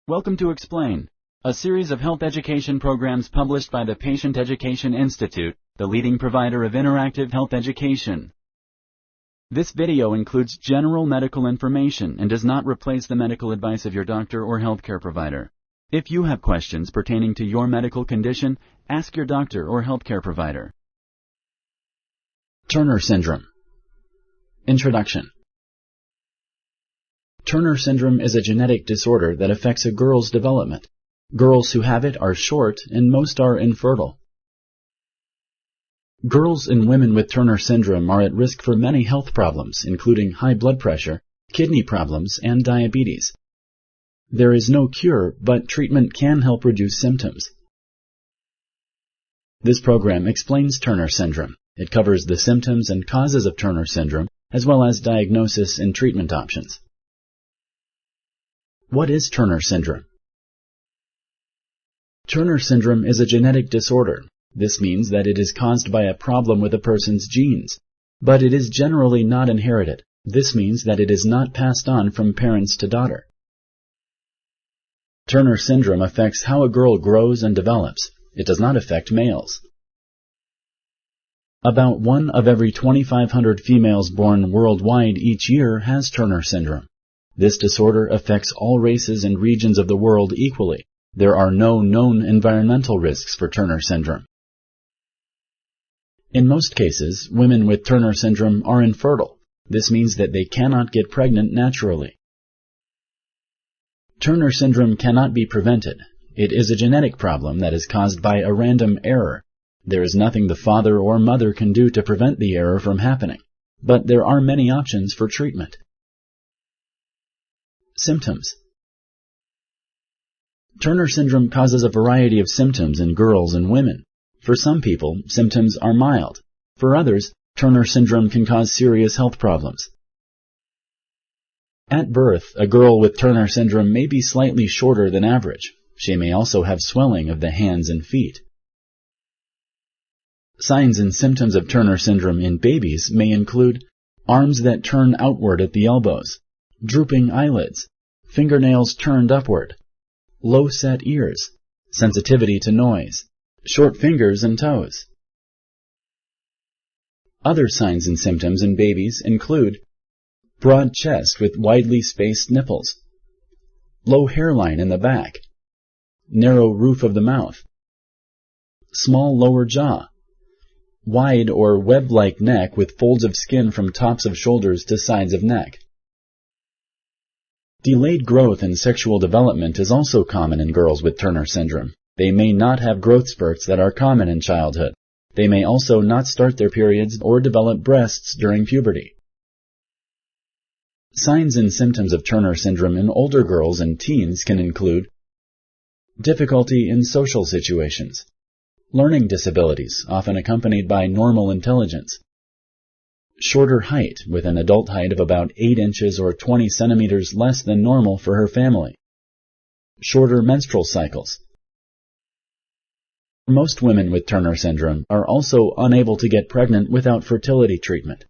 Welcome to Explain, a series of health education programs published by the Patient Education Institute, the leading provider of interactive health education. This video includes general medical information and does not replace the medical advice of your doctor or healthcare provider. If you have questions pertaining to your medical condition, ask your doctor or healthcare provider. Turner syndrome. Introduction. Turner syndrome is a genetic disorder that affects a girl's development. Girls who have it are short and most are infertile. Girls and women with Turner syndrome are at risk for many health problems, including high blood pressure, kidney problems, and diabetes. There is no cure, but treatment can help reduce symptoms. This program explains Turner syndrome. It covers the symptoms and causes of Turner syndrome, as well as diagnosis and treatment options. What is Turner syndrome? Turner syndrome is a genetic disorder. This means that it is caused by a problem with a person's genes, but it is generally not inherited. This means that it is not passed on from parents to daughter. Turner syndrome affects how a girl grows and develops. It does not affect males. About 1 of every 2,500 females born worldwide each year has Turner syndrome. This disorder affects all races and regions of the world equally. There are no known environmental risks for Turner syndrome. In most cases, women with Turner syndrome are infertile. This means that they cannot get pregnant naturally. Turner syndrome cannot be prevented. It is a genetic problem that is caused by a random error. There is nothing the father or mother can do to prevent the error from happening, but there are many options for treatment. Symptoms. Turner syndrome causes a variety of symptoms in girls and women. For some people, symptoms are mild. For others, Turner syndrome can cause serious health problems. At birth, a girl with Turner syndrome may be slightly shorter than average. She may also have swelling of the hands and feet. Signs and symptoms of Turner syndrome in babies may include arms that turn outward at the elbows, drooping eyelids, fingernails turned upward, low-set ears, sensitivity to noise, short fingers and toes. Other signs and symptoms in babies include broad chest with widely spaced nipples, low hairline in the back, narrow roof of the mouth, small lower jaw, wide or web-like neck with folds of skin from tops of shoulders to sides of neck. Delayed growth and sexual development is also common in girls with Turner syndrome. They may not have growth spurts that are common in childhood. They may also not start their periods or develop breasts during puberty. Signs and symptoms of Turner syndrome in older girls and teens can include difficulty in social situations, learning disabilities, often accompanied by normal intelligence, shorter height with an adult height of about 8 inches or 20 centimeters less than normal for her family, shorter menstrual cycles. Most women with Turner syndrome are also unable to get pregnant without fertility treatment.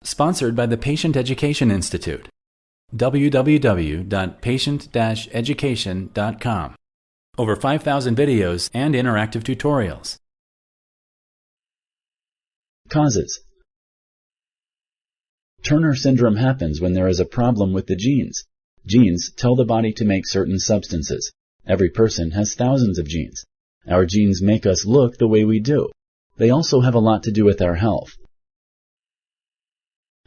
Sponsored by the Patient Education Institute. www.patient-education.com. Over 5,000 videos and interactive tutorials. Causes. Turner syndrome happens when there is a problem with the genes. Genes tell the body to make certain substances. Every person has thousands of genes. Our genes make us look the way we do. They also have a lot to do with our health.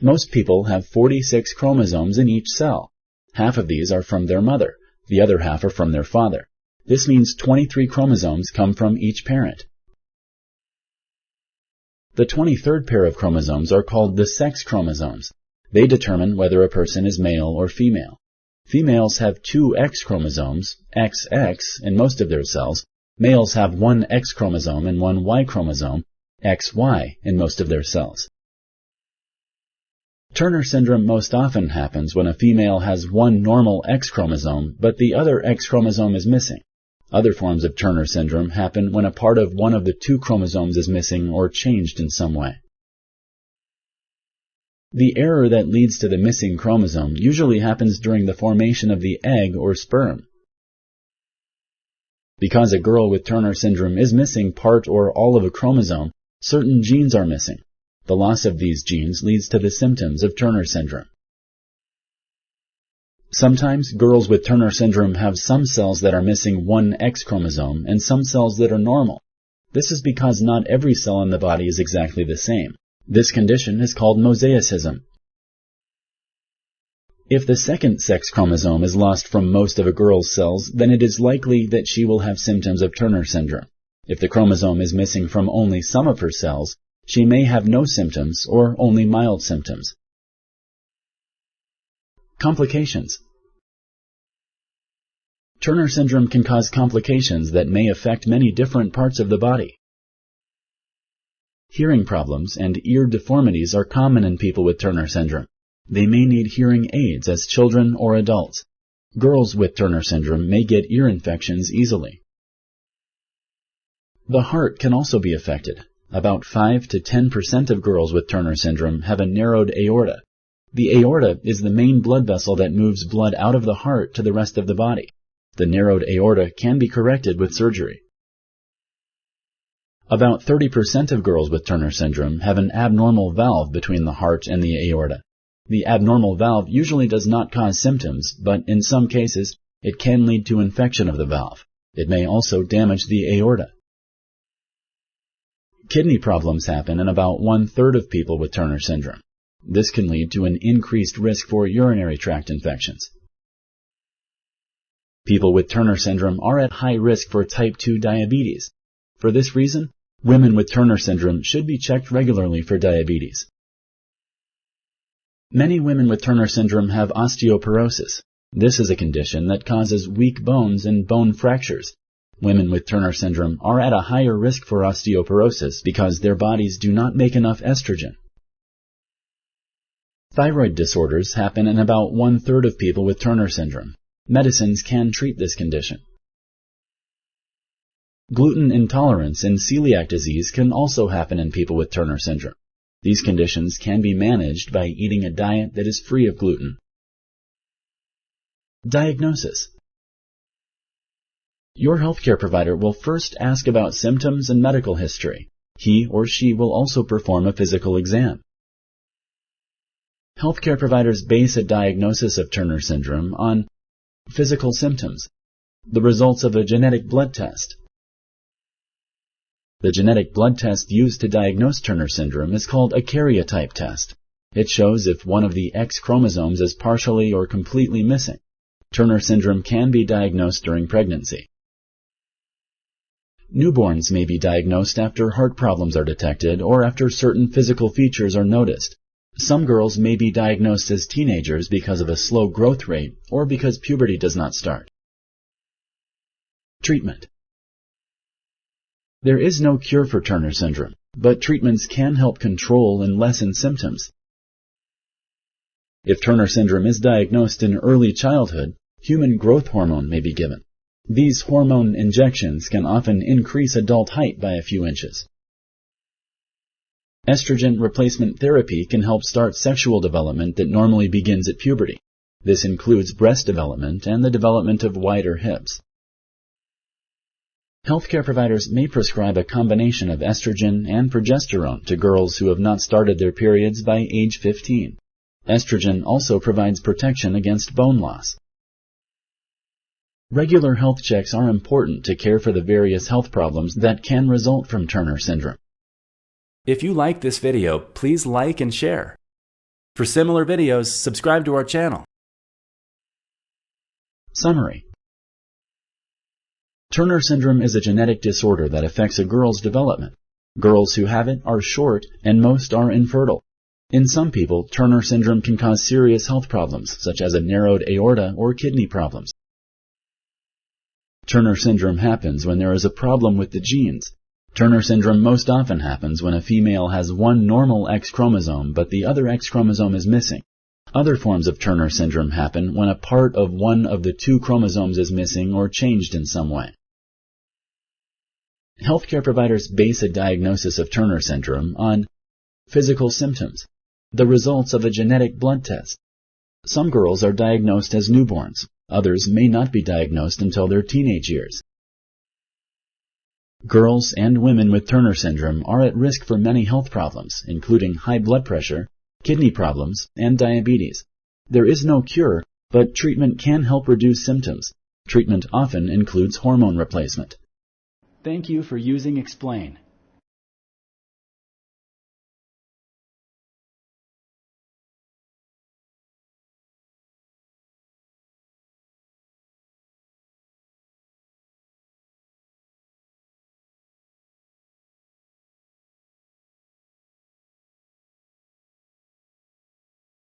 Most people have 46 chromosomes in each cell. Half of these are from their mother. The other half are from their father. This means 23 chromosomes come from each parent. The 23rd pair of chromosomes are called the sex chromosomes. They determine whether a person is male or female. Females have 2 X chromosomes, XX, in most of their cells. Males have 1 X chromosome and 1 Y chromosome, XY, in most of their cells. Turner syndrome most often happens when a female has 1 normal X chromosome, but the other X chromosome is missing. Other forms of Turner syndrome happen when a part of one of the 2 chromosomes is missing or changed in some way. The error that leads to the missing chromosome usually happens during the formation of the egg or sperm. Because a girl with Turner syndrome is missing part or all of a chromosome, certain genes are missing. The loss of these genes leads to the symptoms of Turner syndrome. Sometimes girls with Turner syndrome have some cells that are missing one X chromosome and some cells that are normal. This is because not every cell in the body is exactly the same. This condition is called mosaicism. If the second sex chromosome is lost from most of a girl's cells, then it is likely that she will have symptoms of Turner syndrome. If the chromosome is missing from only some of her cells, she may have no symptoms or only mild symptoms. Complications. Turner syndrome can cause complications that may affect many different parts of the body. Hearing problems and ear deformities are common in people with Turner syndrome. They may need hearing aids as children or adults. Girls with Turner syndrome may get ear infections easily. The heart can also be affected. About 5 to 10% of girls with Turner syndrome have a narrowed aorta. The aorta is the main blood vessel that moves blood out of the heart to the rest of the body. The narrowed aorta can be corrected with surgery. About 30% of girls with Turner syndrome have an abnormal valve between the heart and the aorta. The abnormal valve usually does not cause symptoms, but in some cases, it can lead to infection of the valve. It may also damage the aorta. Kidney problems happen in about 1/3 of people with Turner syndrome. This can lead to an increased risk for urinary tract infections. People with Turner syndrome are at high risk for type 2 diabetes. For this reason, women with Turner syndrome should be checked regularly for diabetes. Many women with Turner syndrome have osteoporosis. This is a condition that causes weak bones and bone fractures. Women with Turner syndrome are at a higher risk for osteoporosis because their bodies do not make enough estrogen. Thyroid disorders happen in about 1/3 of people with Turner syndrome. Medicines can treat this condition. Gluten intolerance and celiac disease can also happen in people with Turner syndrome. These conditions can be managed by eating a diet that is free of gluten. Diagnosis. Your healthcare provider will first ask about symptoms and medical history. He or she will also perform a physical exam. Healthcare providers base a diagnosis of Turner syndrome on physical symptoms, the results of a genetic blood test. The genetic blood test used to diagnose Turner syndrome is called a karyotype test. It shows if one of the X chromosomes is partially or completely missing. Turner syndrome can be diagnosed during pregnancy. Newborns may be diagnosed after heart problems are detected or after certain physical features are noticed. Some girls may be diagnosed as teenagers because of a slow growth rate or because puberty does not start. Treatment. There is no cure for Turner syndrome, but treatments can help control and lessen symptoms. If Turner syndrome is diagnosed in early childhood, human growth hormone may be given. These hormone injections can often increase adult height by a few inches. Estrogen replacement therapy can help start sexual development that normally begins at puberty. This includes breast development and the development of wider hips. Healthcare providers may prescribe a combination of estrogen and progesterone to girls who have not started their periods by age 15. Estrogen also provides protection against bone loss. Regular health checks are important to care for the various health problems that can result from Turner syndrome. If you like this video, please like and share. For similar videos, subscribe to our channel. Summary. Turner syndrome is a genetic disorder that affects a girl's development. Girls who have it are short, and most are infertile. In some people, Turner syndrome can cause serious health problems, such as a narrowed aorta or kidney problems. Turner syndrome happens when there is a problem with the genes. Turner syndrome most often happens when a female has one normal X chromosome, but the other X chromosome is missing. Other forms of Turner syndrome happen when a part of one of the two chromosomes is missing or changed in some way. Healthcare providers base a diagnosis of Turner syndrome on physical symptoms, The results of a genetic blood test. Some girls are diagnosed as newborns. Others may not be diagnosed until their teenage years. Girls and women with Turner syndrome are at risk for many health problems, including high blood pressure, kidney problems, and diabetes. There is no cure, but treatment can help reduce symptoms. Treatment often includes hormone replacement. Thank you for using Explain.